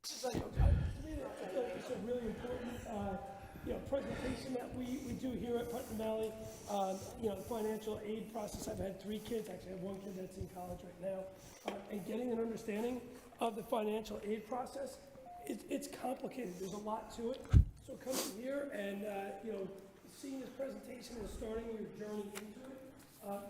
I feel like it's a really important presentation that we do here at Putnam Valley. The financial aid process. I've had 3 kids. Actually, I have 1 kid that's in college right now. And getting an understanding of the financial aid process, it's complicated. There's a lot to it. So coming here and seeing this presentation and starting your journey into it,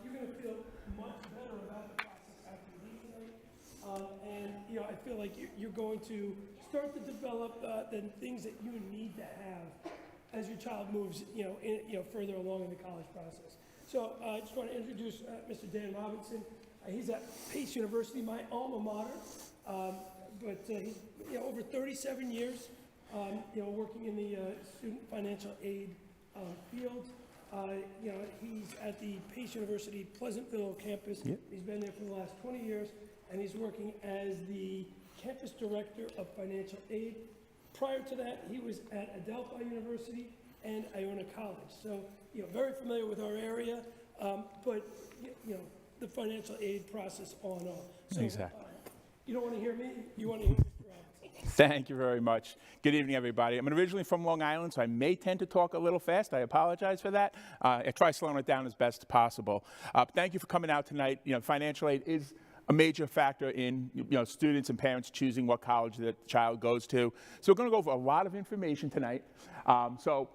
you're going to feel much better about the process after you leave tonight. I feel like you're going to start to develop the things that you need to have as your child moves, further along in the college process. So I just want to introduce Mr. Dan Robinson. He's at Pace University, my alma mater, but he's over 37 years, working in the student financial aid field. He's at the Pace University Pleasantville campus. Yep. He's been there for the last 20 years, and he's working as the campus director of financial aid. Prior to that, he was at Adelphi University and Iona College. So, very familiar with our area, but, the financial aid process on and on. So, exactly. You don't want to hear me, you want to hear Mr. Robinson. Thank you very much. Good evening, everybody. I'm originally from Long Island, so I may tend to talk a little fast. I apologize for that. I try slowing it down as best as possible. Thank you for coming out tonight. Financial aid is a major factor in students and parents choosing what college their child goes to. So we're going to go over a lot of information tonight. So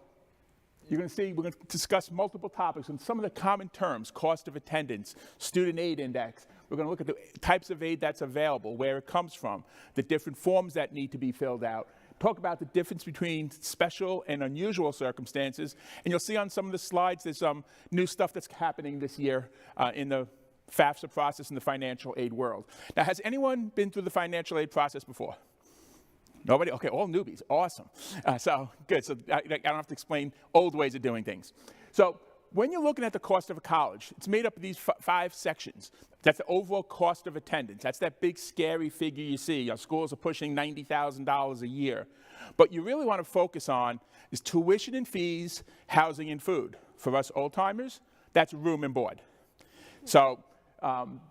you're going to see we're going to discuss multiple topics and some of the common terms: cost of attendance, student aid index. We're going to look at the types of aid that's available, where it comes from, the different forms that need to be filled out. Talk about the difference between special and unusual circumstances. And you'll see on some of the slides there's some new stuff that's happening this year in the FAFSA process in the financial aid world. Now, has anyone been through the financial aid process before? Nobody? Okay, all newbies. Awesome. So good. So I don't have to explain old ways of doing things. So when you're looking at the cost of a college, it's made up of these 5 sections. That's the overall cost of attendance. That's that big, scary figure you see. Our schools are pushing $90,000 a year. But you really want to focus on is tuition and fees, housing and food. For us old-timers, that's room and board. So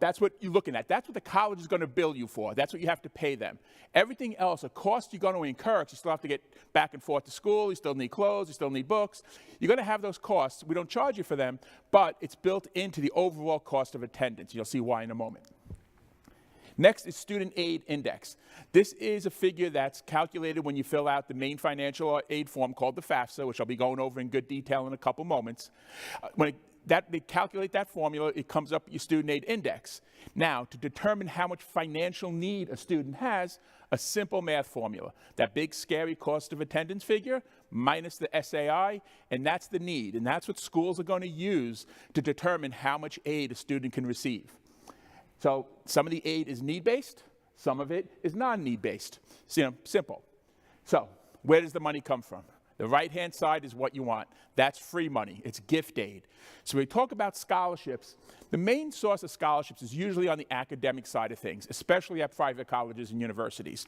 that's what you're looking at. That's what the college is going to bill you for. That's what you have to pay them. Everything else, a cost you're going to incur, because you still have to get back and forth to school, you still need clothes, you still need books. You're going to have those costs. We don't charge you for them, but it's built into the overall cost of attendance. You'll see why in a moment. Next is student aid index. This is a figure that's calculated when you fill out the main financial aid form called the FAFSA, which I'll be going over in good detail in a couple moments. They calculate that formula, it comes up with your student aid index. Now, to determine how much financial need a student has, a simple math formula. That big, scary cost of attendance figure minus the SAI, and that's the need. And that's what schools are going to use to determine how much aid a student can receive. So some of the aid is need-based, some of it is non-need-based. So, simple. So where does the money come from? The right-hand side is what you want. That's free money. It's gift aid. So when we talk about scholarships, the main source of scholarships is usually on the academic side of things, especially at private colleges and universities.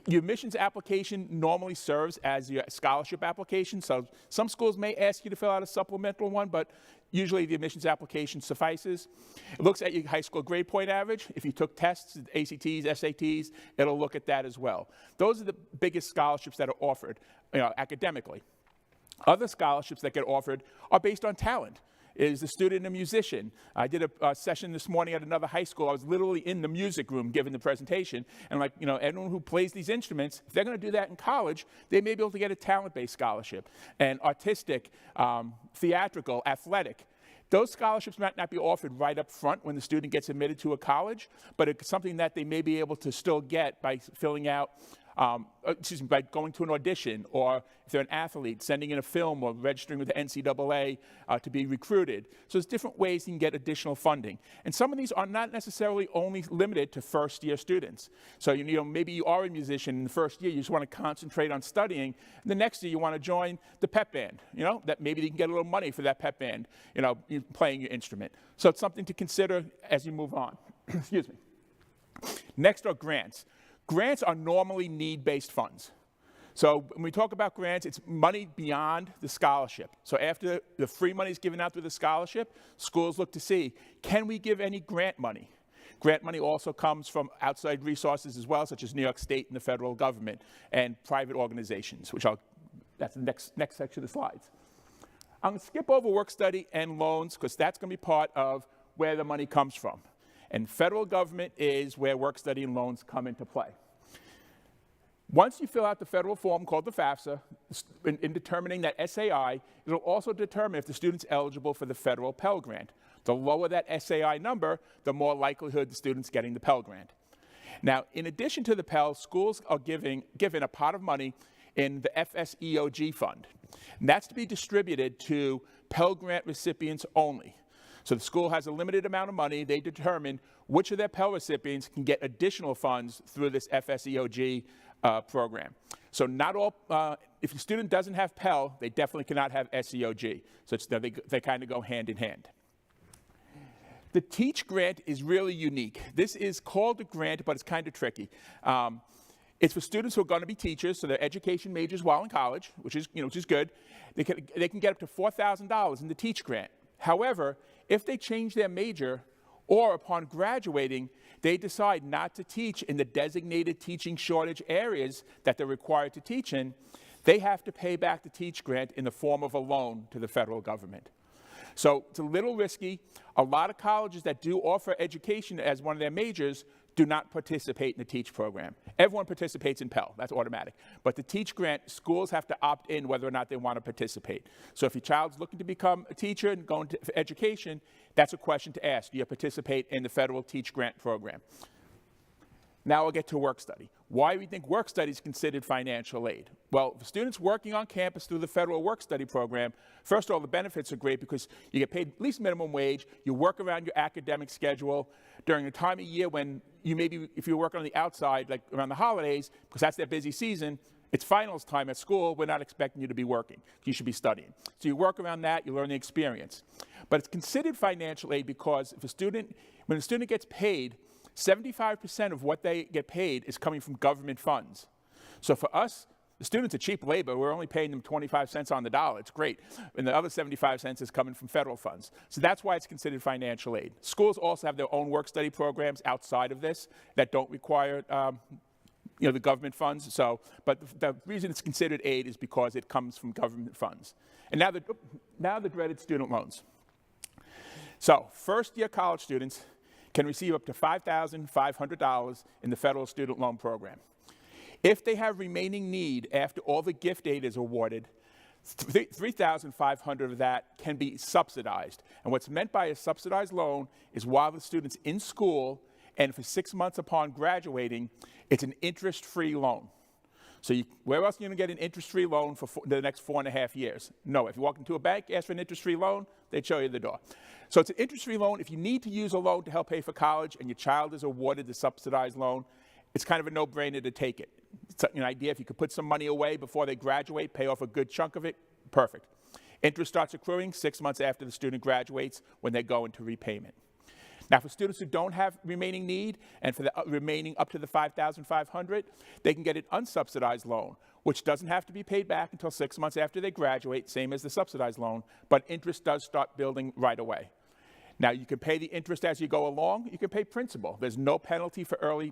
Your admissions application normally serves as your scholarship application. So some schools may ask you to fill out a supplemental one, but usually the admissions application suffices. It looks at your high school grade point average. If you took tests, ACTs, SATs, it'll look at that as well. Those are the biggest scholarships that are offered academically. Other scholarships that get offered are based on talent. Is the student a musician? I did a session this morning at another high school. I was literally in the music room giving the presentation. And anyone who plays these instruments, if they're going to do that in college, they may be able to get a talent-based scholarship. And artistic, theatrical, athletic. Those scholarships might not be offered right up front when the student gets admitted to a college, but it's something that they may be able to still get by filling out by going to an audition, or if they're an athlete, sending in a film or registering with the NCAA to be recruited. So there's different ways you can get additional funding. And some of these are not necessarily only limited to first-year students. So maybe you are a musician in the first year, you just want to concentrate on studying. And the next year you want to join the pep band, that maybe you can get a little money for that pep band, playing your instrument. So it's something to consider as you move on. Excuse me. Next are grants. Grants are normally need-based funds. So when we talk about grants, it's money beyond the scholarship. So after the free money is given out through the scholarship, schools look to see, can we give any grant money? Grant money also comes from outside resources as well, such as New York State and the federal government and private organizations, that's the next section of the slides. I'm going to skip over work study and loans because that's going to be part of where the money comes from. And federal government is where work study and loans come into play. Once you fill out the federal form called the FAFSA, in determining that SAI, it'll also determine if the student's eligible for the federal Pell Grant. The lower that SAI number, the more likelihood the student's getting the Pell Grant. Now, in addition to the Pell, schools are given a pot of money in the FSEOG fund. And that's to be distributed to Pell Grant recipients only. So the school has a limited amount of money. They determine which of their Pell recipients can get additional funds through this FSEOG program. So not all, if the student doesn't have Pell, they definitely cannot have SEOG. So they kind of go hand in hand. The TEACH grant is really unique. This is called a grant, but it's kind of tricky. It's for students who are going to be teachers, so they're education majors while in college, which is good. They can get up to $4,000 in the TEACH grant. However, if they change their major or upon graduating, they decide not to teach in the designated teaching shortage areas that they're required to teach in, they have to pay back the TEACH grant in the form of a loan to the federal government. So it's a little risky. A lot of colleges that do offer education as one of their majors do not participate in the TEACH program. Everyone participates in Pell, that's automatic. But the TEACH grant, schools have to opt in whether or not they want to participate. So if your child's looking to become a teacher and go into education, that's a question to ask. Do you participate in the federal TEACH grant program? Now we'll get to work study. Why do we think work study is considered financial aid? Well, for students working on campus through the federal work study program, first of all, the benefits are great because you get paid at least minimum wage, you work around your academic schedule during a time of year when you maybe, if you're working on the outside, like around the holidays, because that's their busy season, it's finals time at school, we're not expecting you to be working. You should be studying. So you work around that, you learn the experience. But it's considered financial aid because if when a student gets paid, 75% of what they get paid is coming from government funds. So for us, the students are cheap labor. We're only paying them 25 cents on the dollar. It's great. And the other 75 cents is coming from federal funds. So that's why it's considered financial aid. Schools also have their own work study programs outside of this that don't require the government funds. But the reason it's considered aid is because it comes from government funds. And now the dreaded student loans. So first-year college students can receive up to $5,500 in the federal student loan program. If they have remaining need after all the gift aid is awarded, $3,500 of that can be subsidized. And what's meant by a subsidized loan is while the student's in school and for 6 months upon graduating, it's an interest-free loan. So where else are you going to get an interest-free loan for the next 4.5 years? No, if you walk into a bank, ask for an interest-free loan, they show you the door. So it's an interest-free loan. If you need to use a loan to help pay for college and your child is awarded the subsidized loan, it's kind of a no-brainer to take it. It's an idea, if you could put some money away before they graduate, pay off a good chunk of it, perfect. Interest starts accruing 6 months after the student graduates when they go into repayment. Now, for students who don't have remaining need, and for the remaining up to the $5,500, they can get an unsubsidized loan, which doesn't have to be paid back until 6 months after they graduate, same as the subsidized loan, but interest does start building right away. Now, you can pay the interest as you go along. You can pay principal. There's no penalty for early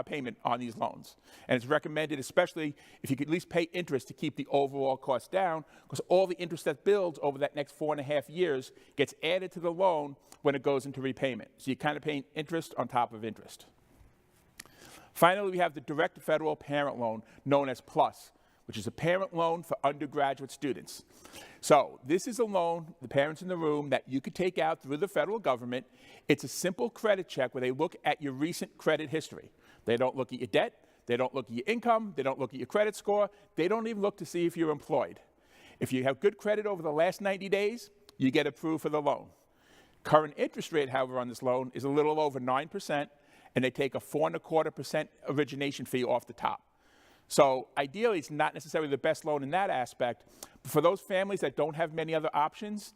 payment on these loans. And it's recommended, especially if you could at least pay interest to keep the overall cost down, because all the interest that builds over that next 4.5 years gets added to the loan when it goes into repayment. So you're kind of paying interest on top of interest. Finally, we have the direct federal parent loan, known as PLUS, which is a parent loan for undergraduate students. So this is a loan, the parents in the room, that you could take out through the federal government. It's a simple credit check where they look at your recent credit history. They don't look at your debt. They don't look at your income. They don't look at your credit score. They don't even look to see if you're employed. If you have good credit over the last 90 days, you get approved for the loan. Current interest rate, however, on this loan is a little over 9%, and they take a 4.25% origination fee off the top. So ideally, it's not necessarily the best loan in that aspect, but for those families that don't have many other options,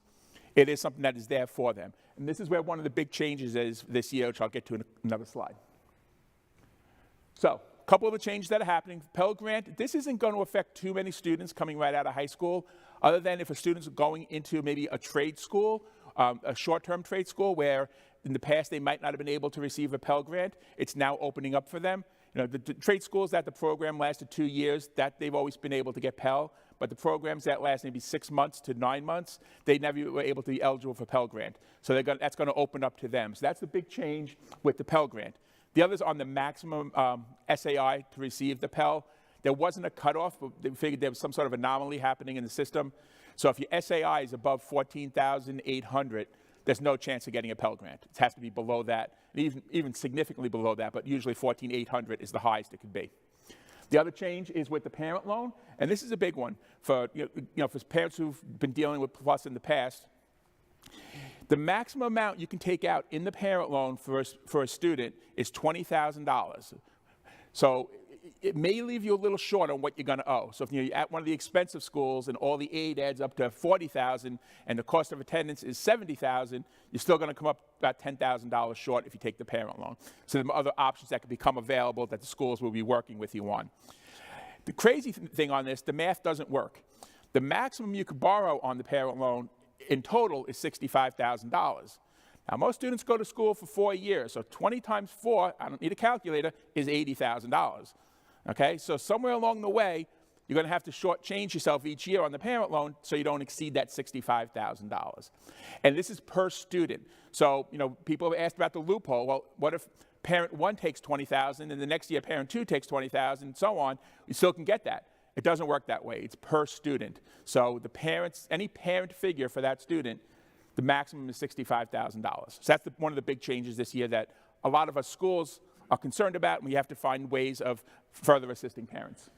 it is something that is there for them. And this is where one of the big changes is this year, which I'll get to in another slide. So a couple of the changes that are happening. Pell Grant, this isn't going to affect too many students coming right out of high school, other than if a student's going into maybe a trade school, a short-term trade school where in the past they might not have been able to receive a Pell Grant. It's now opening up for them. You know, the trade schools that the program lasted 2 years, that they've always been able to get Pell, but the programs that last maybe 6 months to 9 months, they never were able to be eligible for Pell Grant. So that's going to open up to them. So that's the big change with the Pell Grant. The others on the maximum SAI to receive the Pell, there wasn't a cutoff, but they figured there was some sort of anomaly happening in the system. So if your SAI is above 14,800, there's no chance of getting a Pell Grant. It has to be below that, even significantly below that, but usually 14,800 is the highest it could be. The other change is with the parent loan, and this is a big one for, for parents who've been dealing with PLUS in the past. The maximum amount you can take out in the parent loan for a student is $20,000. So it may leave you a little short on what you're going to owe. So if you're at one of the expensive schools and all the aid adds up to $40,000 and the cost of attendance is $70,000, you're still going to come up about $10,000 short if you take the parent loan. So there are other options that could become available that the schools will be working with you on. The crazy thing on this, the math doesn't work. The maximum you could borrow on the parent loan in total is $65,000. Now, most students go to school for 4 years, so 20 times 4, I don't need a calculator, is $80,000. Okay, so somewhere along the way, you're going to have to shortchange yourself each year on the parent loan so you don't exceed that $65,000. And this is per student. So, people have asked about the loophole. Well, what if parent 1 takes $20,000 and the next year parent 2 takes $20,000 and so on? You still can get that. It doesn't work that way. It's per student. So any parent figure for that student, the maximum is $65,000. So that's one of the big changes this year that a lot of us schools are concerned about, and we have to find ways of further assisting parents.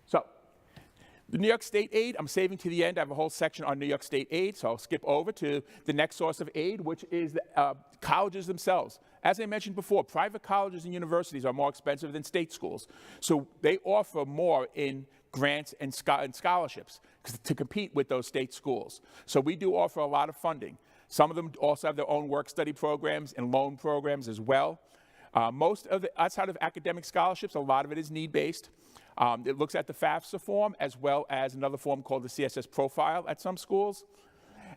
So the New York State aid, I'm saving to the end. I have a whole section on New York State aid, so I'll skip over to the next source of aid, which is the colleges themselves. As I mentioned before, private colleges and universities are more expensive than state schools. So they offer more in grants and scholarships to compete with those state schools. So we do offer a lot of funding. Some of them also have their own work-study programs and loan programs as well. Most of outside of academic scholarships, a lot of it is need-based. It looks at the FAFSA form as well as another form called the CSS profile at some schools.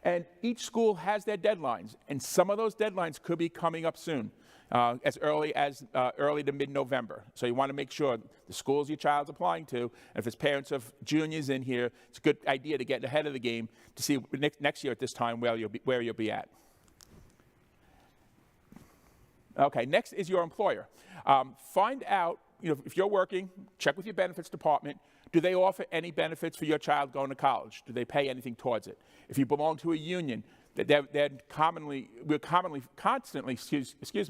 And each school has their deadlines, and some of those deadlines could be coming up soon, as early to mid-November. So you want to make sure the schools your child's applying to, and if there's parents of juniors in here, it's a good idea to get ahead of the game to see next year at this time where you'll be at. Okay, next is your employer. Find out, if you're working, check with your benefits department. Do they offer any benefits for your child going to college? Do they pay anything towards it? If you belong to a union, we're constantly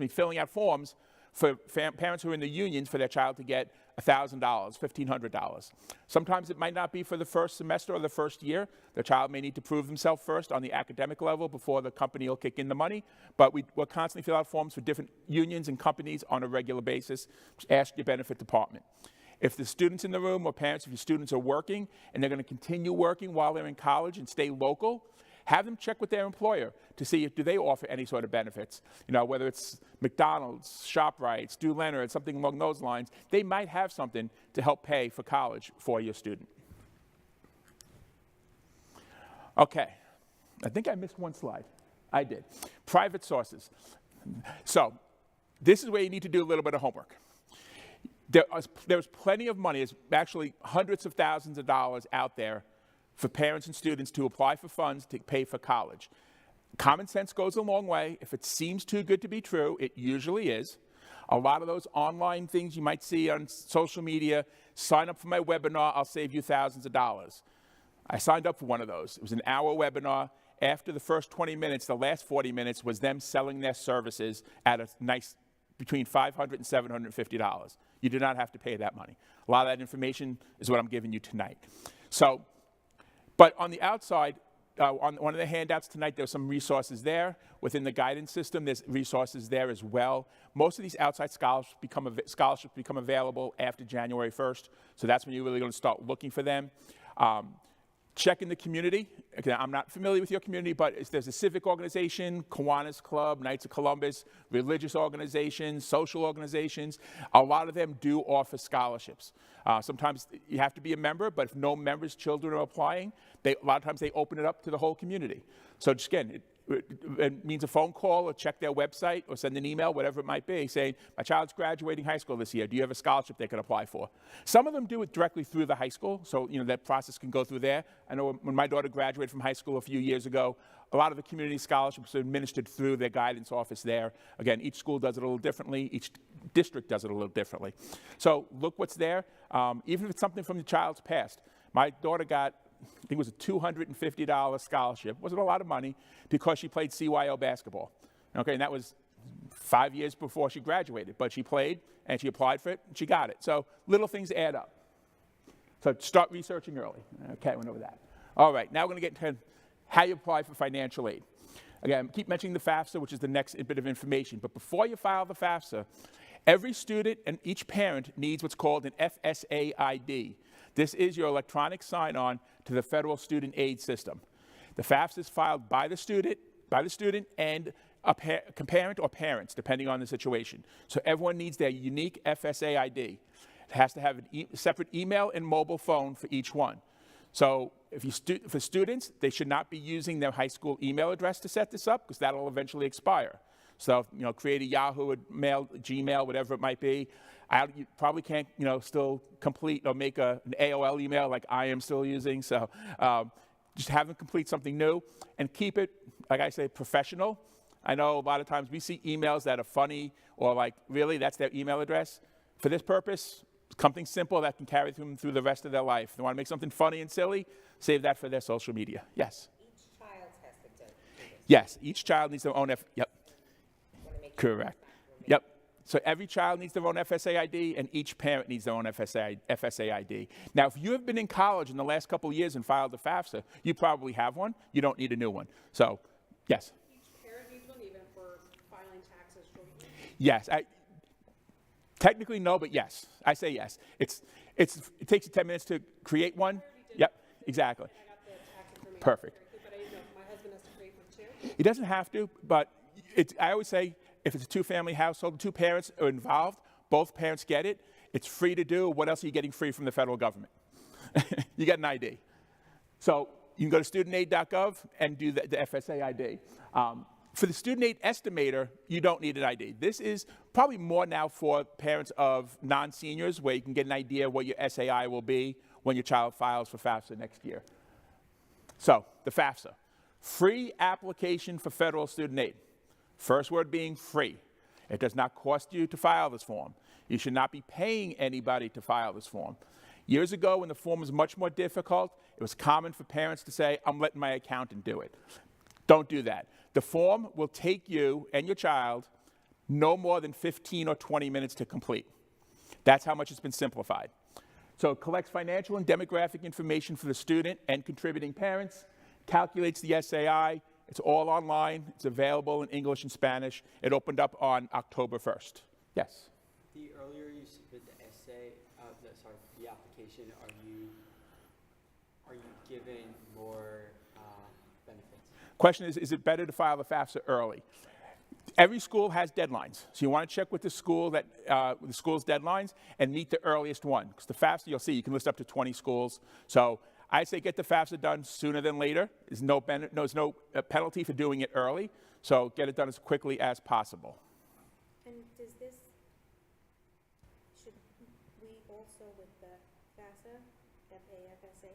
filling out forms for parents who are in the unions for their child to get $1,000, $1,500. Sometimes it might not be for the first semester or the first year. The child may need to prove themselves first on the academic level before the company will kick in the money. But we'll constantly fill out forms for different unions and companies on a regular basis. Just ask your benefit department. If the students in the room or parents, if your students are working and they're going to continue working while they're in college and stay local, have them check with their employer to see do they offer any sort of benefits. Whether it's McDonald's, ShopRite, Stu Leonard, something along those lines, they might have something to help pay for college for your student. Okay, I think I missed one slide. I did. Private sources. So this is where you need to do a little bit of homework. There's plenty of money. There's actually hundreds of thousands of dollars out there for parents and students to apply for funds to pay for college. Common sense goes a long way. If it seems too good to be true, it usually is. A lot of those online things you might see on social media, sign up for my webinar, I'll save you thousands of dollars. I signed up for one of those. It was an hour webinar. After the first 20 minutes, the last 40 minutes was them selling their services at a nice between $500 and $750. You do not have to pay that money. A lot of that information is what I'm giving you tonight. But on the outside, on one of the handouts tonight, there's some resources there. Within the guidance system, there's resources there as well. Most of these outside scholarships become available after January 1st, so that's when you're really going to start looking for them. Check in the community. Okay, I'm not familiar with your community, but there's a civic organization, Kiwanis Club, Knights of Columbus, religious organizations, social organizations. A lot of them do offer scholarships. Sometimes you have to be a member, but if no members' children are applying, a lot of times they open it up to the whole community. So just again, it means a phone call or check their website or send an email, whatever it might be, saying, my child's graduating high school this year. Do you have a scholarship they can apply for? Some of them do it directly through the high school, so that process can go through there. I know when my daughter graduated from high school a few years ago, a lot of the community scholarships are administered through their guidance office there. Again, each school does it a little differently. Each district does it a little differently. So look what's there, even if it's something from the child's past. My daughter got, I think it was a $250 scholarship. It wasn't a lot of money because she played CYO basketball. Okay, and that was 5 years before she graduated. But she played, and she applied for it, and she got it. So little things add up. So start researching early. Okay, I went over that. All right, now we're going to get into how you apply for financial aid. Again, keep mentioning the FAFSA, which is the next bit of information. But before you file the FAFSA, every student and each parent needs what's called an FSA ID. This is your electronic sign-on to the federal student aid system. The FAFSA is filed by the student and a parent or parents, depending on the situation. So everyone needs their unique FSA ID. It has to have a separate email and mobile phone for each one. So for students, they should not be using their high school email address to set this up because that will eventually expire. So, create a Yahoo mail, Gmail, whatever it might be. You probably can't, still complete or make an AOL email like I am still using. So just have them complete something new and keep it, like I say, professional. I know a lot of times we see emails that are funny or like, really, that's their email address. For this purpose, something simple that can carry them through the rest of their life. If they want to make something funny and silly, save that for their social media. Yes? Each child has to do this. Yes, each child needs their own Yep. Correct. Yep. So every child needs their own FSA ID, and each parent needs their own FSA ID. Now, if you have been in college in the last couple of years and filed the FAFSA, you probably have one. You don't need a new one. So, yes. Each parent needs one, even for filing taxes jointly? Yes. Technically, no, but yes. I say yes. It takes you 10 minutes to create one. Yep, exactly. I got the tax information. Perfect. But I didn't know if my husband has to create one too. He doesn't have to, but I always say, if it's a two-family household, the two parents are involved, both parents get it, it's free to do. What else are you getting free from the federal government? You get an ID. So you can go to studentaid.gov and do the FSA ID. For the student aid estimator, you don't need an ID. This is probably more now for parents of non-seniors, where you can get an idea of what your SAI will be when your child files for FAFSA next year. So the FAFSA, free application for federal student aid. First word being free. It does not cost you to file this form. You should not be paying anybody to file this form. Years ago, when the form was much more difficult, it was common for parents to say, I'm letting my accountant do it. Don't do that. The form will take you and your child no more than 15 or 20 minutes to complete. That's how much it's been simplified. So it collects financial and demographic information for the student and contributing parents, calculates the SAI. It's all online. It's available in English and Spanish. It opened up on October 1st. Yes? The earlier you submit the essay, the application, are you given more benefits? Question is it better to file the FAFSA early? Every school has deadlines. So you want to check with the school the school's deadlines and meet the earliest one. Because the FAFSA, you'll see, you can list up to 20 schools. So I say get the FAFSA done sooner than later. There's no penalty for doing it early. So get it done as quickly as possible. And should we also with the FAFSA, FAFSA,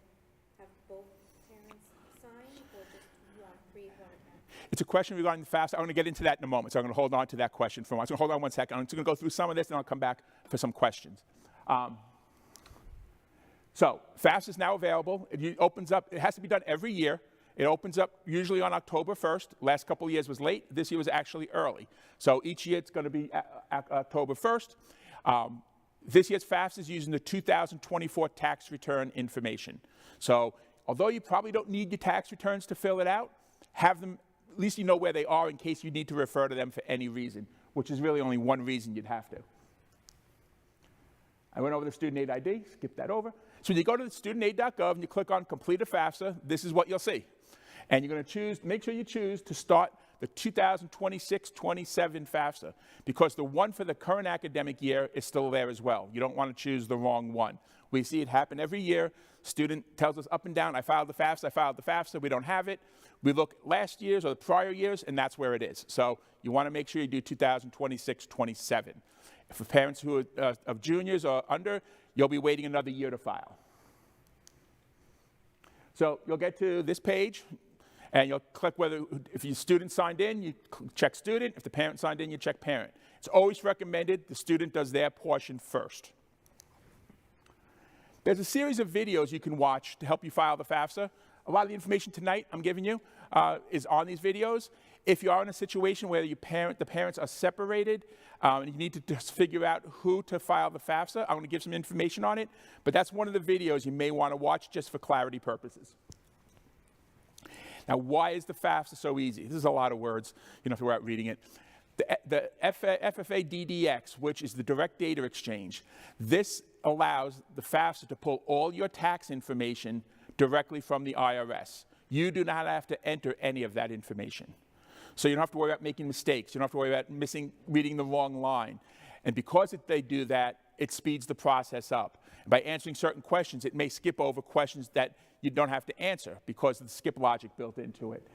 have both parents sign or just one, create one account? It's a question regarding the FAFSA. I'm going to get into that in a moment, so I'm going to hold on to that question for a moment. I'm going to hold on 1 second. I'm just going to go through some of this, and I'll come back for some questions. So FAFSA is now available. It opens up. It has to be done every year. It opens up usually on October 1st. Last couple of years was late. This year was actually early. So each year it's going to be October 1st. This year's FAFSA is using the 2024 tax return information. So although you probably don't need your tax returns to fill it out, have them, at least you know where they are in case you need to refer to them for any reason, which is really only one reason you'd have to. I went over the student aid ID, skip that over. So when you go to the studentaid.gov and you click on complete a FAFSA, this is what you'll see. And you're going to choose, make sure you choose to start the 2026-27 FAFSA, because the one for the current academic year is still there as well. You don't want to choose the wrong one. We see it happen every year. Student tells us up and down, I filed the FAFSA, we don't have it. We look last year's or the prior years, and that's where it is. So you want to make sure you do 2026-27. For parents who are of juniors or under, you'll be waiting another year to file. So you'll get to this page, and you'll click whether, if your student signed in, you check student. If the parent signed in, you check parent. It's always recommended the student does their portion first. There's a series of videos you can watch to help you file the FAFSA. A lot of the information tonight I'm giving you is on these videos. If you are in a situation where the parents are separated and you need to just figure out who to file the FAFSA, I'm going to give some information on it, but that's one of the videos you may want to watch just for clarity purposes. Now, why is the FAFSA so easy? This is a lot of words. You don't have to worry about reading it. The FFA DDX, which is the direct data exchange, this allows the FAFSA to pull all your tax information directly from the IRS. You do not have to enter any of that information. So you don't have to worry about making mistakes. You don't have to worry about reading the wrong line. And because they do that, it speeds the process up. By answering certain questions, it may skip over questions that you don't have to answer because of the skip logic built into it.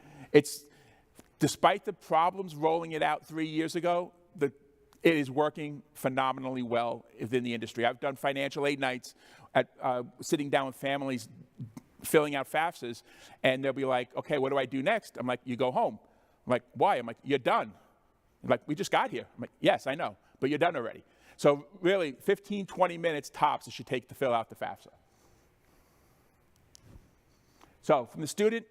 Despite the problems rolling it out 3 years ago, it is working phenomenally well within the industry. I've done financial aid nights at sitting down with families filling out FAFSAs, and they'll be like, okay, what do I do next? I'm like, you go home. I'm like, why? I'm like, you're done. I'm like, we just got here. I'm like, yes, I know, but you're done already. So really, 15, 20 minutes tops it should take to fill out the FAFSA. So from the student,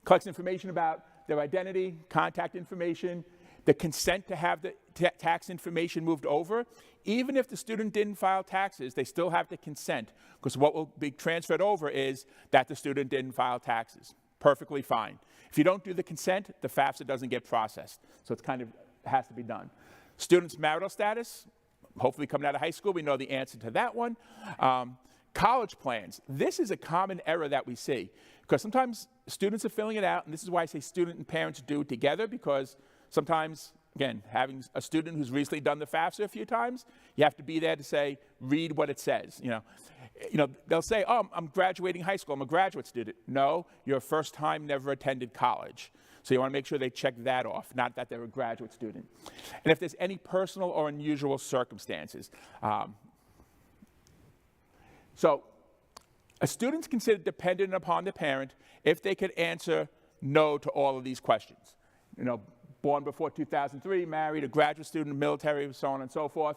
collects information about their identity, contact information, the consent to have the tax information moved over. Even if the student didn't file taxes, they still have to consent, because what will be transferred over is that the student didn't file taxes. Perfectly fine. If you don't do the consent, the FAFSA doesn't get processed. So it has to be done. Student's marital status, hopefully coming out of high school, we know the answer to that one. College plans. This is a common error that we see, because sometimes students are filling it out, and this is why I say student and parents do it together, because sometimes, again, having a student who's recently done the FAFSA a few times, you have to be there to say, read what it says. You know, they'll say, oh, I'm graduating high school, I'm a graduate student. No, you're a first time, never attended college. So you want to make sure they check that off, not that they're a graduate student. And if there's any personal or unusual circumstances. So a student's considered dependent upon the parent if they could answer no to all of these questions. You know, born before 2003, married, a graduate student, military, so on and so forth.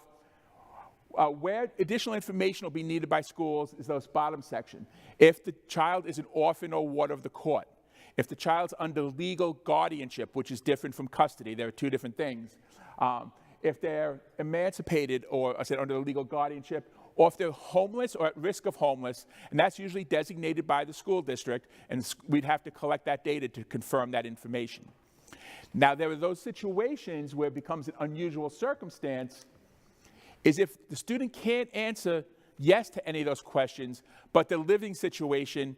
Where additional information will be needed by schools is those bottom section. If the child is an orphan or ward of the court, if the child's under legal guardianship, which is different from custody, there are two different things. If they're emancipated or, I said, under legal guardianship, or if they're homeless or at risk of homeless, and that's usually designated by the school district, and we'd have to collect that data to confirm that information. Now, there are those situations where it becomes an unusual circumstance, is if the student can't answer yes to any of those questions, but the living situation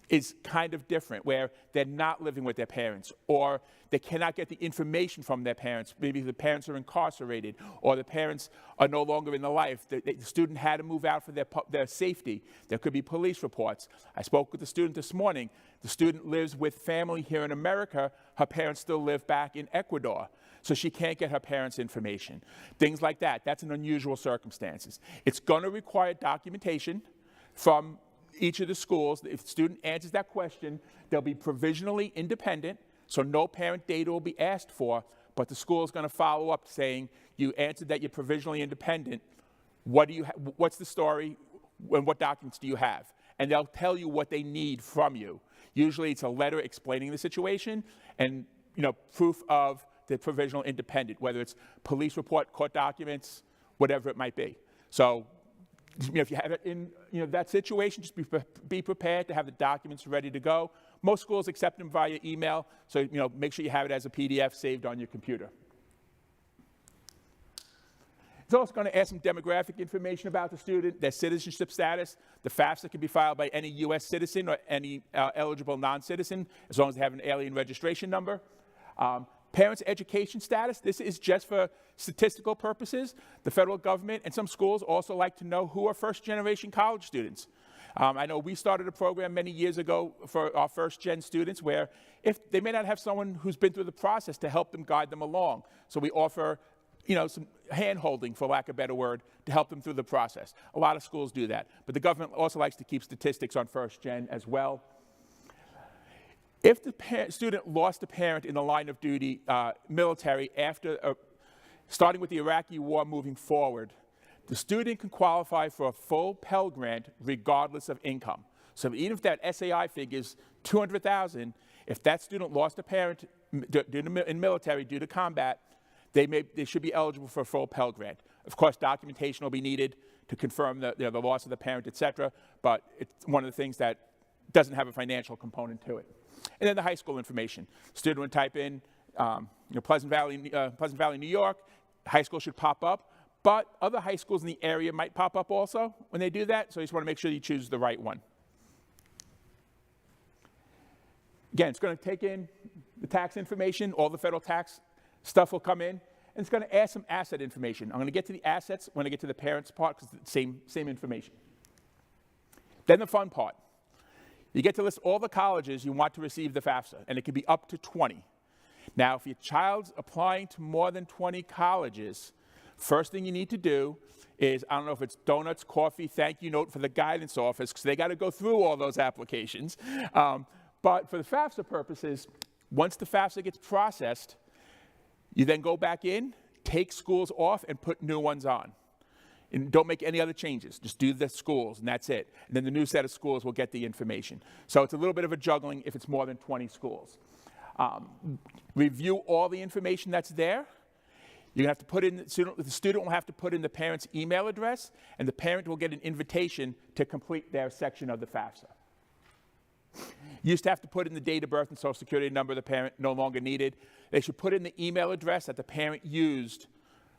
is kind of different, where they're not living with their parents, or they cannot get the information from their parents. Maybe the parents are incarcerated, or the parents are no longer in the life. The student had to move out for their safety. There could be police reports. I spoke with the student this morning. The student lives with family here in America. Her parents still live back in Ecuador, so she can't get her parents' information. Things like that. That's an unusual circumstances. It's going to require documentation from each of the schools. If the student answers that question, they'll be provisionally independent, so no parent data will be asked for, but the school is going to follow up saying, you answered that you're provisionally independent. What's the story, and what documents do you have? And they'll tell you what they need from you. Usually it's a letter explaining the situation and proof of the provisional independent, whether it's police report, court documents, whatever it might be. So if you have it in that situation, just be prepared to have the documents ready to go. Most schools accept them via email, so make sure you have it as a PDF saved on your computer. It's also going to ask some demographic information about the student, their citizenship status. The FAFSA can be filed by any U.S. citizen or any eligible non-citizen, as long as they have an alien registration number. Parents' education status, this is just for statistical purposes. The federal government and some schools also like to know who are first-generation college students. I know we started a program many years ago for our first-gen students where if they may not have someone who's been through the process to help them guide them along. So we offer, some hand-holding, for lack of a better word, to help them through the process. A lot of schools do that. But the government also likes to keep statistics on first-gen as well. If the student lost a parent in the line of duty, military, after starting with the Iraqi war moving forward, the student can qualify for a full Pell Grant regardless of income. So even if that SAI figure is $200,000, if that student lost a parent in military due to combat, they should be eligible for a full Pell Grant. Of course, documentation will be needed to confirm the loss of the parent, et cetera, but it's one of the things that doesn't have a financial component to it. And then the high school information. Student would type in Pleasant Valley, New York. High school should pop up, but other high schools in the area might pop up also when they do that, so you just want to make sure you choose the right one. Again, it's going to take in the tax information, all the federal tax stuff will come in, and it's going to ask some asset information. I'm going to get to the assets when I get to the parents part because it's the same information. Then the fun part. You get to list all the colleges you want to receive the FAFSA, and it can be up to 20. Now, if your child's applying to more than 20 colleges, first thing you need to do is, I don't know if it's donuts, coffee, thank you note for the guidance office, because they got to go through all those applications. But for the FAFSA purposes, once the FAFSA gets processed, you then go back in, take schools off, and put new ones on. And don't make any other changes. Just do the schools, and that's it. And then the new set of schools will get the information. So it's a little bit of a juggling if it's more than 20 schools. Review all the information that's there. You're going to have to put in, the student will have to put in the parent's email address, and the parent will get an invitation to complete their section of the FAFSA. You used to have to put in the date of birth and social security number of the parent, no longer needed. They should put in the email address that the parent used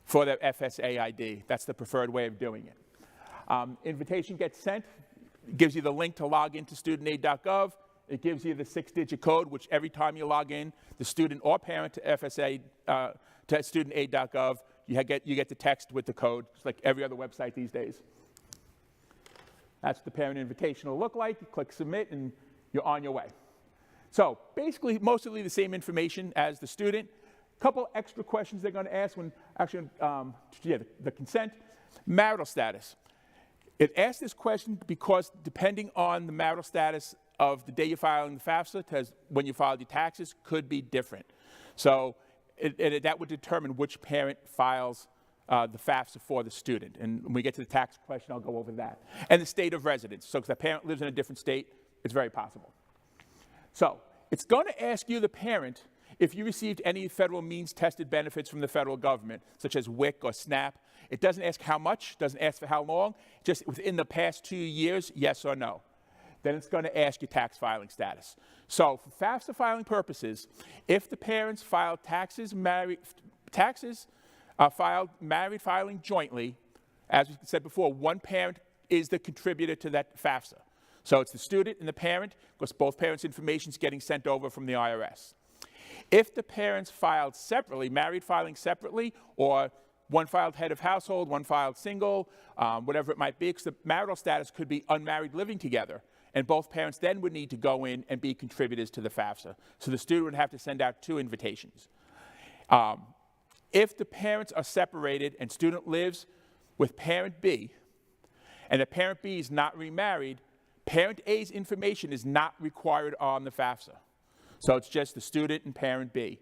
for their FSA ID. That's the preferred way of doing it. Invitation gets sent. It gives you the link to log into studentaid.gov. It gives you the 6-digit code, which every time you log in, the student or parent to FSA, to studentaid.gov, you get the text with the code, just like every other website these days. That's what the parent invitation will look like. You click submit, and you're on your way. So basically, mostly the same information as the student. Couple extra questions they're going to ask when actually, the consent. Marital status. It asks this question because depending on the marital status of the day you're filing the FAFSA to when you filed your taxes could be different. So that would determine which parent files the FAFSA for the student. And when we get to the tax question, I'll go over that. And the state of residence. So if the parent lives in a different state, it's very possible. So it's going to ask you, the parent, if you received any federal means-tested benefits from the federal government, such as WIC or SNAP. It doesn't ask how much, doesn't ask for how long, just within the past 2 years, yes or no. Then it's going to ask your tax filing status. So for FAFSA filing purposes, if the parents filed filed married filing jointly, as we said before, one parent is the contributor to that FAFSA. So it's the student and the parent, because both parents' information is getting sent over from the IRS. If the parents filed separately, married filing separately, or one filed head of household, one filed single, whatever it might be, because the marital status could be unmarried living together, and both parents then would need to go in and be contributors to the FAFSA. So the student would have to send out 2 invitations. If the parents are separated and student lives with parent B, and the parent B is not remarried, parent A's information is not required on the FAFSA. So it's just the student and parent B.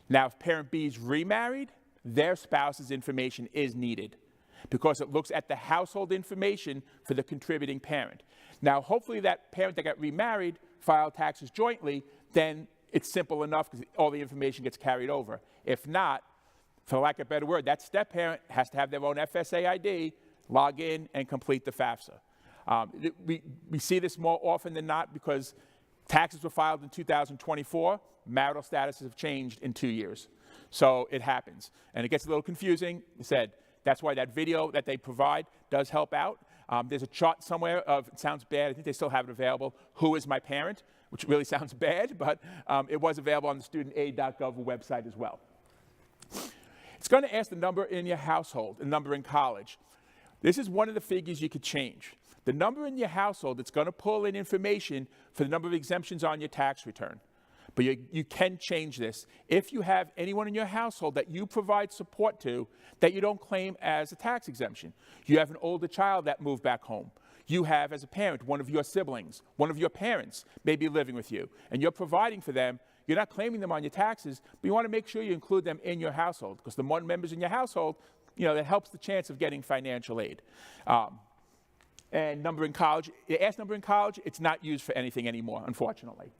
Now, if parent B is remarried, their spouse's information is needed because it looks at the household information for the contributing parent. Now, hopefully that parent that got remarried filed taxes jointly, then it's simple enough because all the information gets carried over. If not, for lack of a better word, that step-parent has to have their own FSA ID, log in, and complete the FAFSA. We see this more often than not because taxes were filed in 2024. Marital statuses have changed in 2 years. So it happens. And it gets a little confusing. I said, that's why that video that they provide does help out. There's a chart somewhere of, it sounds bad, I think they still have it available, who is my parent? which really sounds bad, but it was available on the studentaid.gov website as well. It's going to ask the number in your household, the number in college. This is one of the figures you could change. The number in your household, it's going to pull in information for the number of exemptions on your tax return. But you can change this if you have anyone in your household that you provide support to that you don't claim as a tax exemption. You have an older child that moved back home. You have, as a parent, one of your siblings, one of your parents may be living with you, and you're providing for them. You're not claiming them on your taxes, but you want to make sure you include them in your household, because the more members in your household, that helps the chance of getting financial aid. And number in college, the ask number in college, it's not used for anything anymore, unfortunately.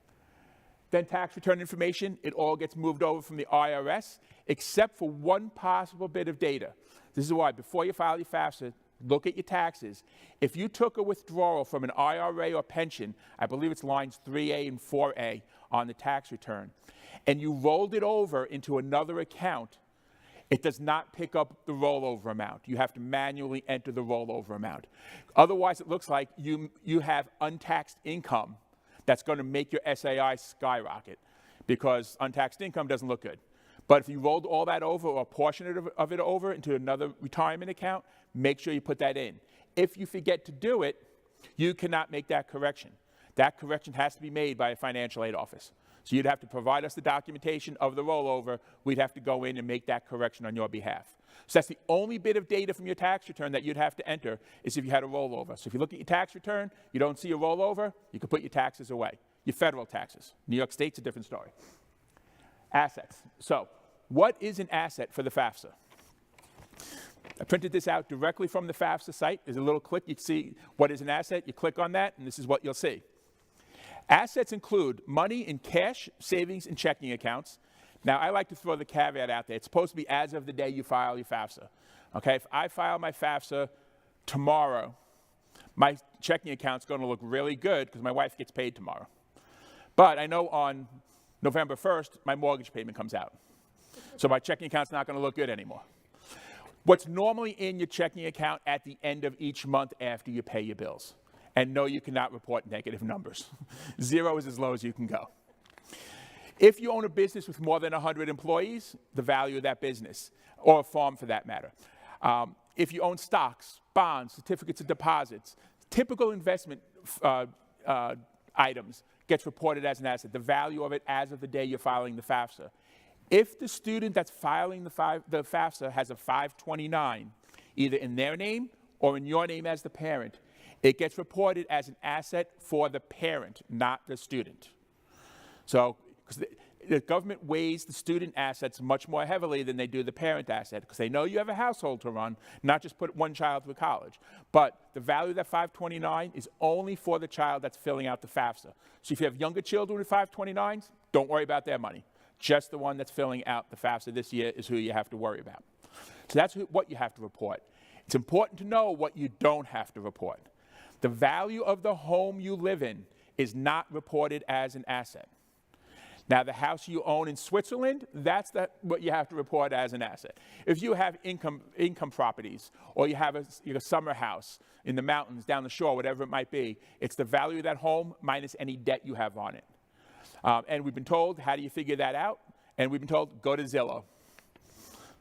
Then tax return information, it all gets moved over from the IRS, except for one possible bit of data. This is why, before you file your FAFSA, look at your taxes. If you took a withdrawal from an IRA or pension, I believe it's lines 3A and 4A on the tax return, and you rolled it over into another account, it does not pick up the rollover amount. You have to manually enter the rollover amount. Otherwise, it looks like you have untaxed income that's going to make your SAI skyrocket, because untaxed income doesn't look good. But if you rolled all that over, or a portion of it over into another retirement account, make sure you put that in. If you forget to do it, you cannot make that correction. That correction has to be made by a financial aid office. So you'd have to provide us the documentation of the rollover. We'd have to go in and make that correction on your behalf. So that's the only bit of data from your tax return that you'd have to enter, is if you had a rollover. So if you look at your tax return, you don't see a rollover, you can put your taxes away. Your federal taxes. New York State's a different story. Assets. So what is an asset for the FAFSA? I printed this out directly from the FAFSA site. There's a little click. You can see what is an asset. You click on that, and this is what you'll see. Assets include money in cash, savings, and checking accounts. Now, I like to throw the caveat out there. It's supposed to be as of the day you file your FAFSA. Okay, if I file my FAFSA tomorrow, my checking account's going to look really good because my wife gets paid tomorrow. But I know on November 1st, my mortgage payment comes out. So my checking account's not going to look good anymore. What's normally in your checking account at the end of each month after you pay your bills? And no, you cannot report negative numbers. 0 is as low as you can go. If you own a business with more than 100 employees, the value of that business, or a farm for that matter. If you own stocks, bonds, certificates of deposits, typical investment items gets reported as an asset, the value of it as of the day you're filing the FAFSA. If the student that's filing the FAFSA has a 529, either in their name or in your name as the parent, it gets reported as an asset for the parent, not the student. So, because the government weighs the student assets much more heavily than they do the parent asset, because they know you have a household to run, not just put one child through college. But the value of that 529 is only for the child that's filling out the FAFSA. So if you have younger children with 529s, don't worry about their money. Just the one that's filling out the FAFSA this year is who you have to worry about. So that's what you have to report. It's important to know what you don't have to report. The value of the home you live in is not reported as an asset. Now, the house you own in Switzerland, that's what you have to report as an asset. If you have income properties, or you have a summer house in the mountains, down the shore, whatever it might be, it's the value of that home minus any debt you have on it. And we've been told, how do you figure that out? And we've been told, go to Zillow,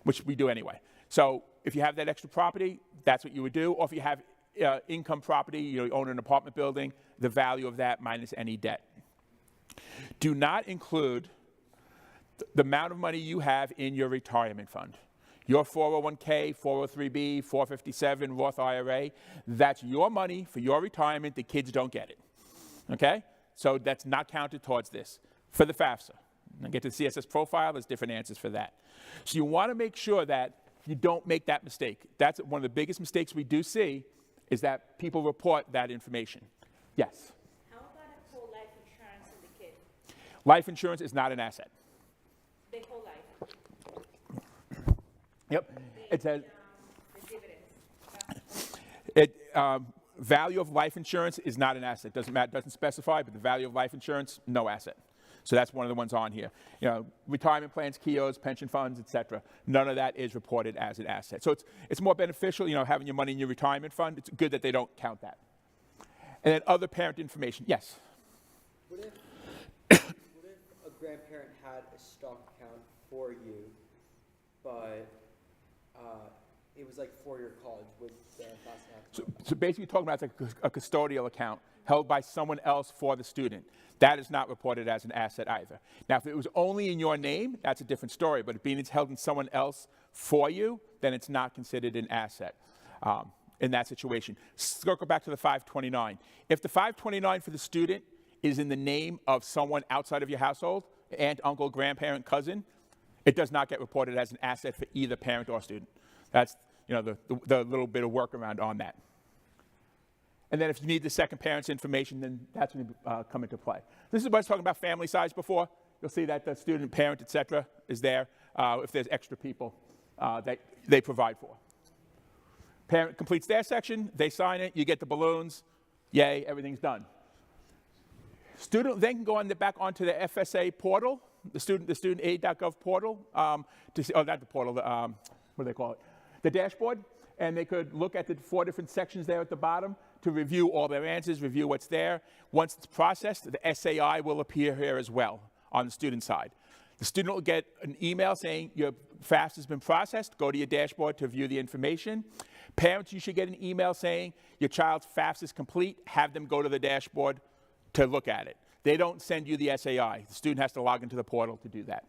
which we do anyway. So if you have that extra property, that's what you would do. Or if you have income property, you own an apartment building, the value of that minus any debt. Do not include the amount of money you have in your retirement fund. Your 401k, 403b, 457, Roth IRA, that's your money for your retirement. The kids don't get it. Okay? So that's not counted towards this for the FAFSA. And I get to the CSS profile, there's different answers for that. So you want to make sure that you don't make that mistake. That's one of the biggest mistakes we do see, is that people report that information. Yes? How about a whole life insurance in the kid? Life insurance is not an asset. The whole life? Yep. It says The dividends. Value of life insurance is not an asset. Doesn't specify, but the value of life insurance, no asset. So that's one of the ones on here. Retirement plans, KIOs, pension funds, etc. None of that is reported as an asset. So it's more beneficial, having your money in your retirement fund. It's good that they don't count that. And then other parent information. Yes? What if What if a grandparent had a stock account for you, but it was like for your college? Would the FAFSA have to? So basically, talking about a custodial account held by someone else for the student. That is not reported as an asset either. Now, if it was only in your name, that's a different story. But if being it's held in someone else for you, then it's not considered an asset in that situation. Circle back to the 529. If the 529 for the student is in the name of someone outside of your household, aunt, uncle, grandparent, cousin, it does not get reported as an asset for either parent or student. That's the little bit of workaround on that. And then if you need the second parent's information, then that's when you come into play. This is what I was talking about family size before. You'll see that the student, parent, et cetera, is there if there's extra people that they provide for. Parent completes their section, they sign it, you get the balloons, yay, everything's done. Student then can go back onto the FSA portal, the studentaid.gov portal, to see, not the portal, what do they call it? The dashboard, and they could look at the 4 different sections there at the bottom to review all their answers, review what's there. Once it's processed, the SAI will appear here as well on the student side. The student will get an email saying your FAFSA has been processed. Go to your dashboard to view the information. Parents, you should get an email saying your child's FAFSA is complete. Have them go to the dashboard to look at it. They don't send you the SAI. The student has to log into the portal to do that.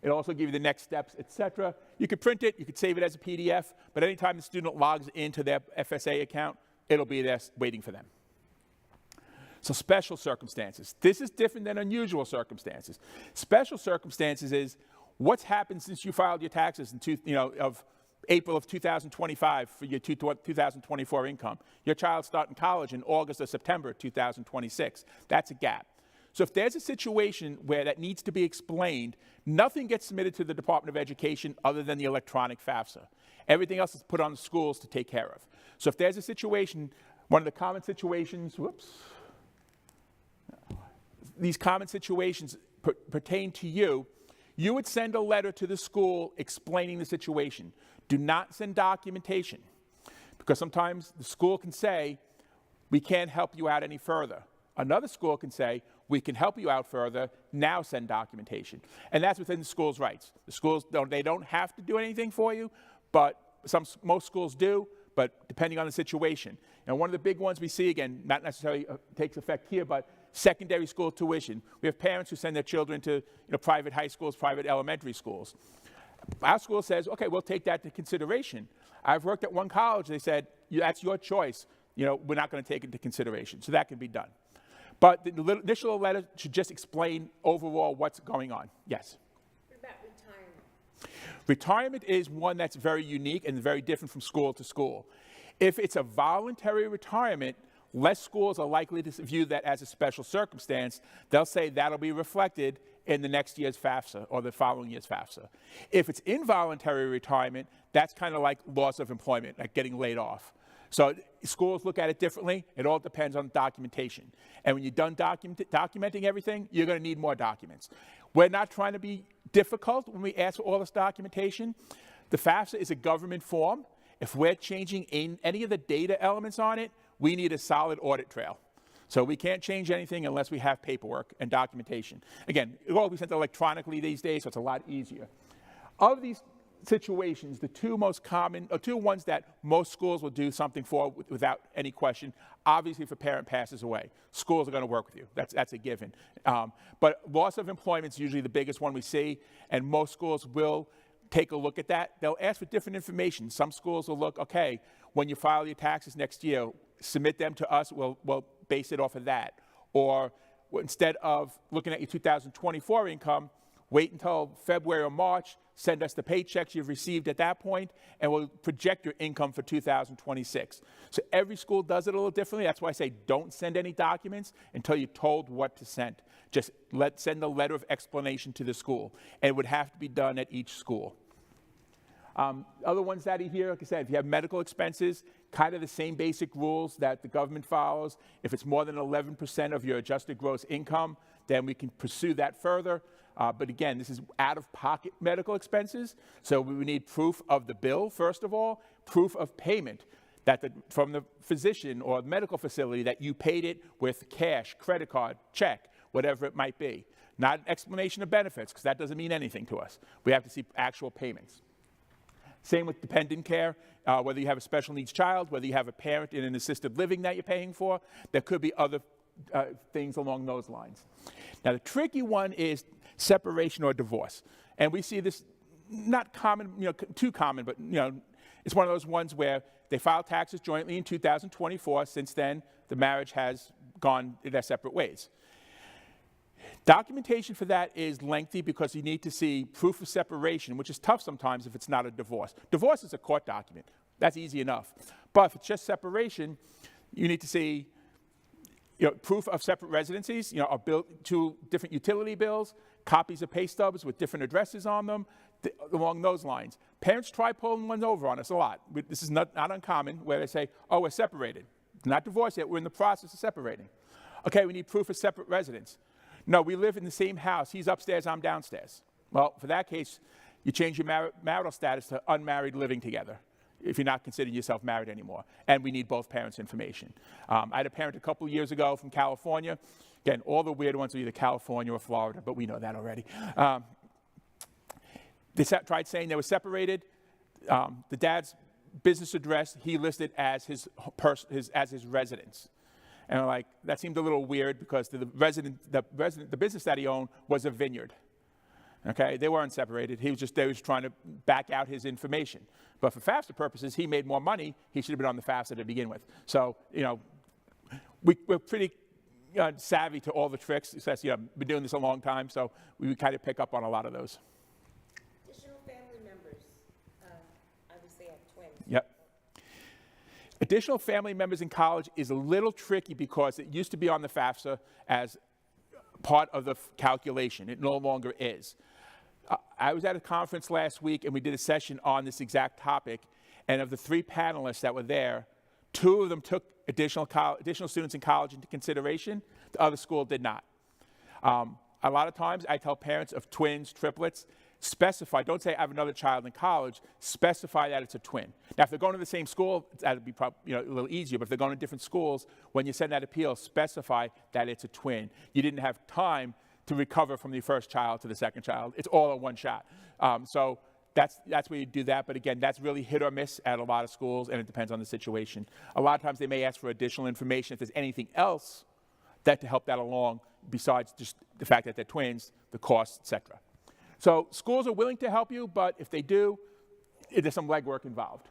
It'll also give you the next steps, et cetera. You could print it, you could save it as a PDF, but anytime the student logs into their FSA account, it'll be there waiting for them. So special circumstances. This is different than unusual circumstances. Special circumstances is what's happened since you filed your taxes in of April of 2025 for your 2024 income. Your child's starting college in August or September 2026. That's a gap. So if there's a situation where that needs to be explained, nothing gets submitted to the Department of Education other than the electronic FAFSA. Everything else is put on the schools to take care of. So if there's a situation, one of the common situations, these common situations pertain to you, you would send a letter to the school explaining the situation. Do not send documentation, because sometimes the school can say, we can't help you out any further. Another school can say, we can help you out further, now send documentation. And that's within the school's rights. The schools, they don't have to do anything for you, but most schools do, but depending on the situation. And one of the big ones we see, again, not necessarily takes effect here, but secondary school tuition. We have parents who send their children to private high schools, private elementary schools. Our school says, okay, we'll take that into consideration. I've worked at one college, they said, that's your choice. We're not going to take it into consideration. So that can be done. But the initial letter should just explain overall what's going on. Yes? What about retirement? Retirement is one that's very unique and very different from school to school. If it's a voluntary retirement, less schools are likely to view that as a special circumstance. They'll say that'll be reflected in the next year's FAFSA or the following year's FAFSA. If it's involuntary retirement, that's kind of like loss of employment, like getting laid off. So schools look at it differently. It all depends on documentation. And when you're done documenting everything, you're going to need more documents. We're not trying to be difficult when we ask for all this documentation. The FAFSA is a government form. If we're changing any of the data elements on it, we need a solid audit trail. So we can't change anything unless we have paperwork and documentation. Again, it will all be sent electronically these days, so it's a lot easier. Of these situations, the two most common, or two ones that most schools will do something for without any question, obviously if a parent passes away, schools are going to work with you. That's a given. But loss of employment is usually the biggest one we see, and most schools will take a look at that. They'll ask for different information. Some schools will look, okay, when you file your taxes next year, submit them to us, we'll base it off of that. Or instead of looking at your 2024 income, wait until February or March, send us the paychecks you've received at that point, and we'll project your income for 2026. So every school does it a little differently. That's why I say don't send any documents until you're told what to send. Just send a letter of explanation to the school, and it would have to be done at each school. Other ones that are here, like I said, if you have medical expenses, kind of the same basic rules that the government follows. If it's more than 11% of your adjusted gross income, then we can pursue that further. But again, this is out-of-pocket medical expenses, so we need proof of the bill, first of all, proof of payment from the physician or medical facility that you paid it with cash, credit card, check. whatever it might be. Not an explanation of benefits, because that doesn't mean anything to us. We have to see actual payments. Same with dependent care, whether you have a special needs child, whether you have a parent in an assisted living that you're paying for, there could be other things along those lines. Now, the tricky one is separation or divorce. And we see this not common, too common, but, it's one of those ones where they file taxes jointly in 2024. Since then, the marriage has gone their separate ways. Documentation for that is lengthy because you need to see proof of separation, which is tough sometimes if it's not a divorce. Divorce is a court document. That's easy enough. But if it's just separation, you need to see proof of separate residencies, two different utility bills, copies of pay stubs with different addresses on them, along those lines. Parents try pulling one over on us a lot. This is not uncommon, where they say, oh, we're separated. Not divorced yet, we're in the process of separating. Okay, we need proof of separate residence. No, we live in the same house. He's upstairs, I'm downstairs. Well, for that case, you change your marital status to unmarried living together if you're not considering yourself married anymore. And we need both parents' information. I had a parent a couple of years ago from California. Again, all the weird ones are either California or Florida, but we know that already. They tried saying they were separated. The dad's business address, he listed as his residence. And like, that seemed a little weird because the business that he owned was a vineyard. Okay, they weren't separated. They was trying to back out his information. But for FAFSA purposes, he made more money. He should have been on the FAFSA to begin with. So, we're pretty savvy to all the tricks. It's, been doing this a long time, so we kind of pick up on a lot of those. Additional family members, obviously I have twins. Yep. Additional family members in college is a little tricky because it used to be on the FAFSA as part of the calculation. It no longer is. I was at a conference last week and we did a session on this exact topic, and of the 3 panelists that were there, 2 of them took additional students in college into consideration. The other school did not. A lot of times I tell parents of twins, triplets, specify, don't say I have another child in college, specify that it's a twin. Now, if they're going to the same school, that'd be probably a little easier, but if they're going to different schools, when you send that appeal, specify that it's a twin. You didn't have time to recover from the first child to the second child. It's all in one shot. So that's where you do that, but again, that's really hit or miss at a lot of schools, and it depends on the situation. A lot of times they may ask for additional information if there's anything else that to help that along besides just the fact that they're twins, the cost, etc. So schools are willing to help you, but if they do, there's some legwork involved.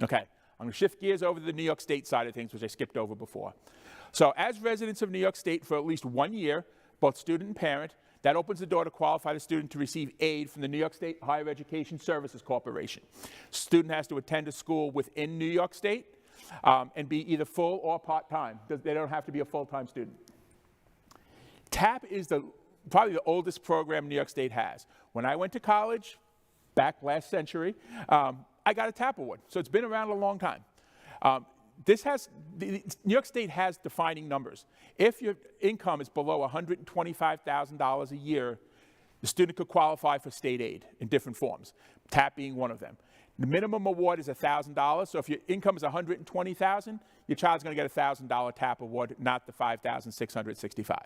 Okay, I'm going to shift gears over to the New York State side of things, which I skipped over before. So as residents of New York State for at least 1 year, both student and parent, that opens the door to qualify the student to receive aid from the New York State Higher Education Services Corporation. Student has to attend a school within New York State and be either full or part-time. They don't have to be a full-time student. TAP is probably the oldest program New York State has. When I went to college, back last century, I got a TAP award. So it's been around a long time. New York State has defining numbers. If your income is below $125,000 a year, the student could qualify for state aid in different forms, TAP being one of them. The minimum award is $1,000, so if your income is $120,000, your child's going to get a $1,000 TAP award, not the $5,665.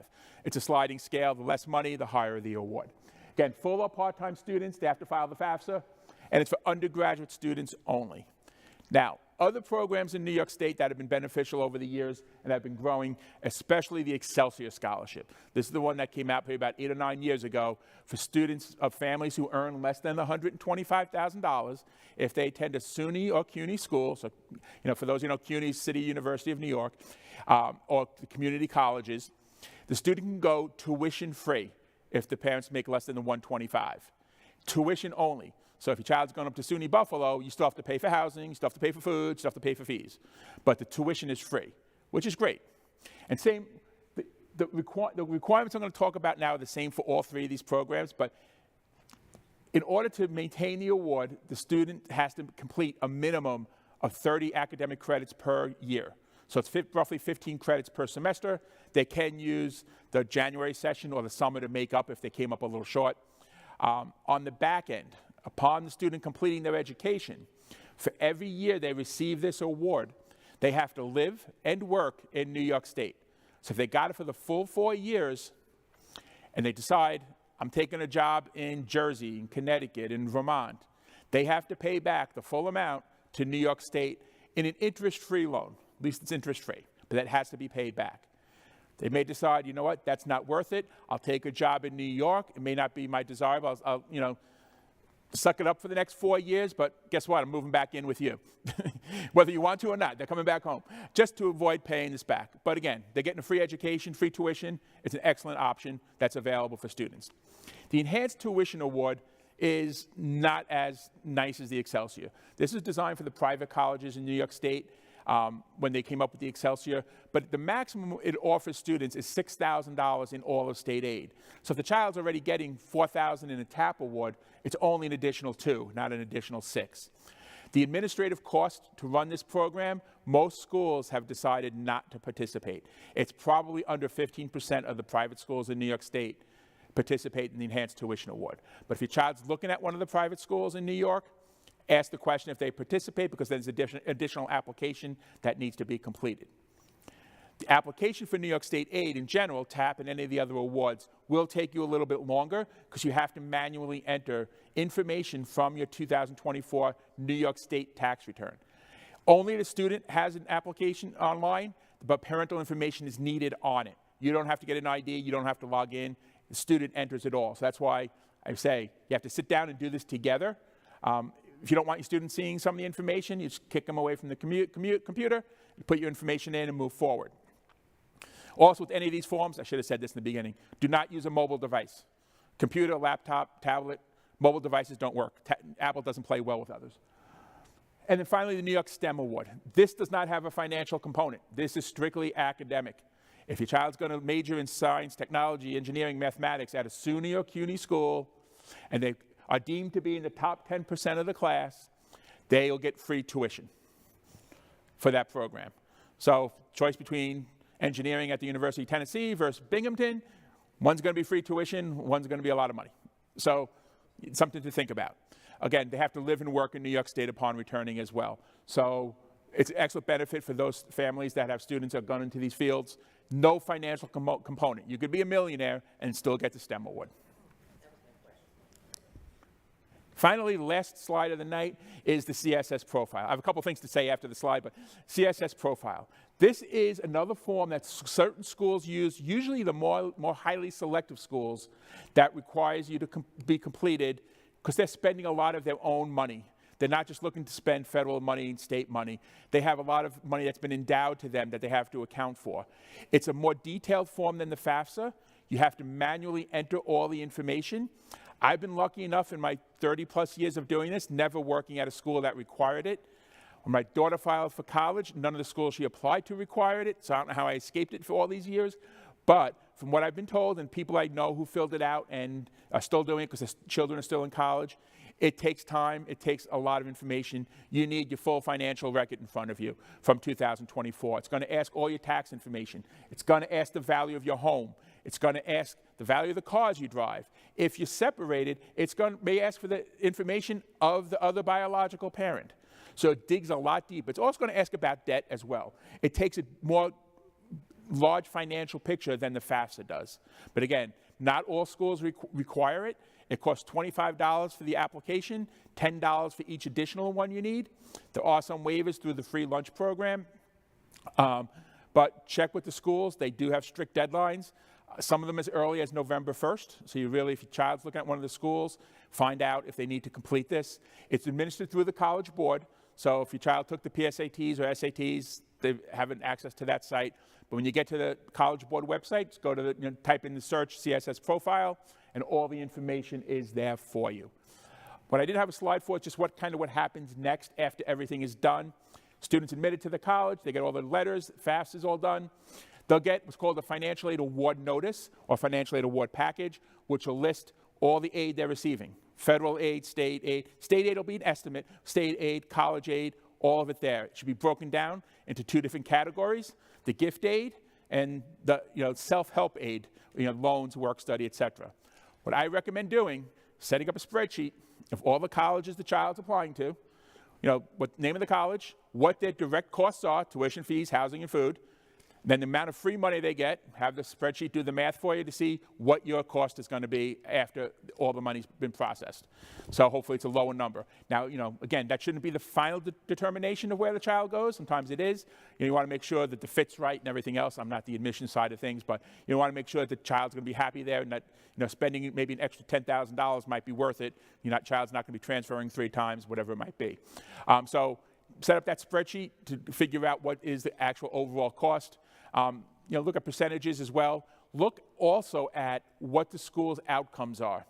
It's a sliding scale. The less money, the higher the award. Again, full or part-time students, they have to file the FAFSA, and it's for undergraduate students only. Now, other programs in New York State that have been beneficial over the years and have been growing, especially the Excelsior Scholarship. This is the one that came out probably about 8 or 9 years ago for students of families who earn less than $125,000 if they attend a SUNY or CUNY school. So, for those who know CUNY, City University of New York, or the community colleges, the student can go tuition free if the parents make less than the $125,000. Tuition only. So if your child's going up to SUNY Buffalo, you still have to pay for housing, you still have to pay for food, you still have to pay for fees. But the tuition is free, which is great. And same, the requirements I'm going to talk about now are the same for all 3 of these programs, but in order to maintain the award, the student has to complete a minimum of 30 academic credits per year. So it's roughly 15 credits per semester. They can use the January session or the summer to make up if they came up a little short. On the back end, upon the student completing their education, for every year they receive this award, they have to live and work in New York State. So if they got it for the full 4 years and they decide, I'm taking a job in Jersey, in Connecticut, in Vermont, they have to pay back the full amount to New York State in an interest-free loan. At least it's interest-free, but that has to be paid back. They may decide, you know what, that's not worth it. I'll take a job in New York. It may not be my desirable. I'll suck it up for the next 4 years, but guess what? I'm moving back in with you. Whether you want to or not, they're coming back home just to avoid paying this back. But again, they're getting a free education, free tuition. It's an excellent option that's available for students. The Enhanced Tuition Award is not as nice as the Excelsior. This is designed for the private colleges in New York State when they came up with the Excelsior, but the maximum it offers students is $6,000 in all of state aid. So if the child's already getting $4,000 in a TAP award, it's only an additional $2,000, not an additional $6,000. The administrative cost to run this program, most schools have decided not to participate. It's probably under 15% of the private schools in New York State participate in the Enhanced Tuition Award. But if your child's looking at one of the private schools in New York, ask the question if they participate, because there's additional application that needs to be completed. The application for New York State aid in general, TAP and any of the other awards, will take you a little bit longer because you have to manually enter information from your 2024 New York State tax return. Only the student has an application online, but parental information is needed on it. You don't have to get an ID, you don't have to log in, the student enters it all. So that's why I say you have to sit down and do this together. If you don't want your students seeing some of the information, you just kick them away from the computer, you put your information in and move forward. Also, with any of these forms, I should have said this in the beginning, do not use a mobile device. Computer, laptop, tablet, mobile devices don't work. Apple doesn't play well with others. And then finally, the New York STEM Award. This does not have a financial component. This is strictly academic. If your child's going to major in science, technology, engineering, mathematics at a SUNY or CUNY school, and they are deemed to be in the top 10% of the class, they will get free tuition for that program. So choice between engineering at the University of Tennessee versus Binghamton, one's going to be free tuition, one's going to be a lot of money. So it's something to think about. Again, they have to live and work in New York State upon returning as well. So it's an excellent benefit for those families that have students that have gone into these fields. No financial component. You could be a millionaire and still get the STEM award. Finally, the last slide of the night is the CSS profile. I have a couple things to say after the slide, but CSS profile. This is another form that certain schools use, usually the more highly selective schools, that requires you to be completed because they're spending a lot of their own money. They're not just looking to spend federal money and state money. They have a lot of money that's been endowed to them that they have to account for. It's a more detailed form than the FAFSA. You have to manually enter all the information. I've been lucky enough in my 30-plus years of doing this, never working at a school that required it. When my daughter filed for college, none of the schools she applied to required it, so I don't know how I escaped it for all these years. But from what I've been told and people I know who filled it out and are still doing it because their children are still in college, it takes time, it takes a lot of information. You need your full financial record in front of you from 2024. It's going to ask all your tax information. It's going to ask the value of your home. It's going to ask the value of the cars you drive. If you're separated, may ask for the information of the other biological parent. So it digs a lot deeper. It's also going to ask about debt as well. It takes a more large financial picture than the FAFSA does. But again, not all schools require it. It costs $25 for the application, $10 for each additional one you need. There are some waivers through the free lunch program. But check with the schools. They do have strict deadlines. Some of them as early as November 1st. So you really, if your child's looking at one of the schools, find out if they need to complete this. It's administered through the College Board. So if your child took the PSATs or SATs, they have access to that site. But when you get to the College Board website, just go to type in the search CSS profile, and all the information is there for you. What I did have a slide for is just what happens next after everything is done. Students admitted to the college, they get all the letters, FAFSA is all done. They'll get what's called a Financial Aid Award Notice or Financial Aid Award Package, which will list all the aid they're receiving. Federal aid, state aid. State aid will be an estimate. State aid, college aid, all of it there. It should be broken down into two different categories: the gift aid and the self-help aid, loans, work study, etc. What I recommend doing, setting up a spreadsheet of all the colleges the child's applying to, what name of the college, what their direct costs are, tuition fees, housing, and food. Then the amount of free money they get, have the spreadsheet do the math for you to see what your cost is going to be after all the money's been processed. So hopefully it's a lower number. Now, again, that shouldn't be the final determination of where the child goes. Sometimes it is. You want to make sure that the fit's right and everything else. I'm not the admission side of things, but you want to make sure that the child's going to be happy there and that spending maybe an extra $10,000 might be worth it. Child's not going to be transferring 3 times, whatever it might be. So set up that spreadsheet to figure out what is the actual overall cost. Look at percentages as well. Look also at what the school's outcomes are.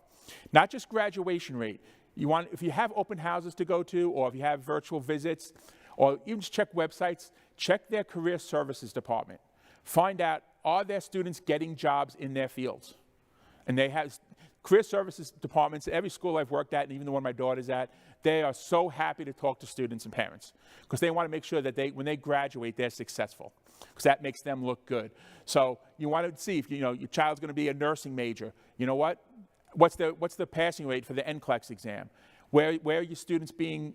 Not just graduation rate. If you have open houses to go to, or if you have virtual visits, or even just check websites, check their career services department. Find out, are their students getting jobs in their fields? And they have career services departments at every school I've worked at, and even the one my daughter's at. They are so happy to talk to students and parents because they want to make sure that when they graduate, they're successful because that makes them look good. So you want to see if your child's going to be a nursing major. You know what? What's the passing rate for the NCLEX exam? Where are your students being,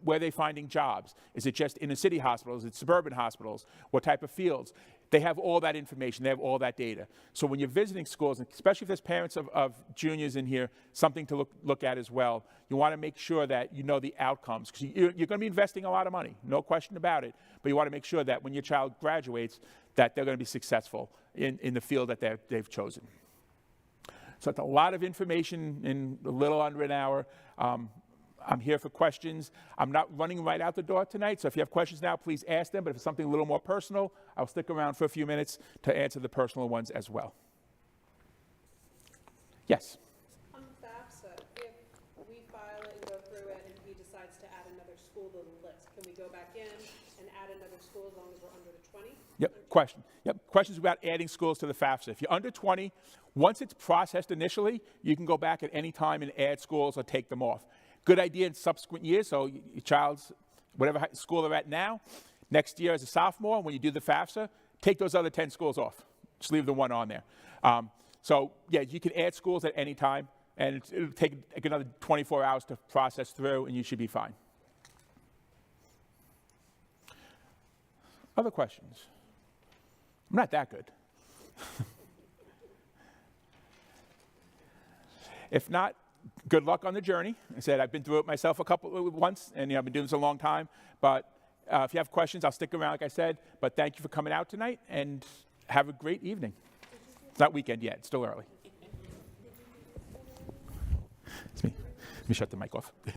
where are they finding jobs? Is it just inner city hospitals? Is it suburban hospitals? What type of fields? They have all that information. They have all that data. So when you're visiting schools, and especially if there's parents of juniors in here, something to look at as well. You want to make sure that you know the outcomes because you're going to be investing a lot of money, no question about it. But you want to make sure that when your child graduates, that they're going to be successful in the field that they've chosen. So it's a lot of information in a little under an hour. I'm here for questions. I'm not running right out the door tonight, so if you have questions now, please ask them. But if it's something a little more personal, I'll stick around for a few minutes to answer the personal ones as well. Yes? On FAFSA, if we file it and go through it and he decides to add another school to the list, can we go back in and add another school as long as we're under the 20? Yep, question. Yep, questions about adding schools to the FAFSA. If you're under 20, once it's processed initially, you can go back at any time and add schools or take them off. Good idea in subsequent years, so your child's, whatever school they're at now, next year as a sophomore, when you do the FAFSA, take those other 10 schools off. Just leave the one on there. So, yeah, you can add schools at any time, and it'll take another 24 hours to process through, and you should be fine. Other questions? I'm not that good. If not, good luck on the journey. I said I've been through it myself once, and I've been doing this a long time. But if you have questions, I'll stick around, like I said. But thank you for coming out tonight, and have a great evening. It's not weekend yet. It's still early. It's me. Let me shut the mic off.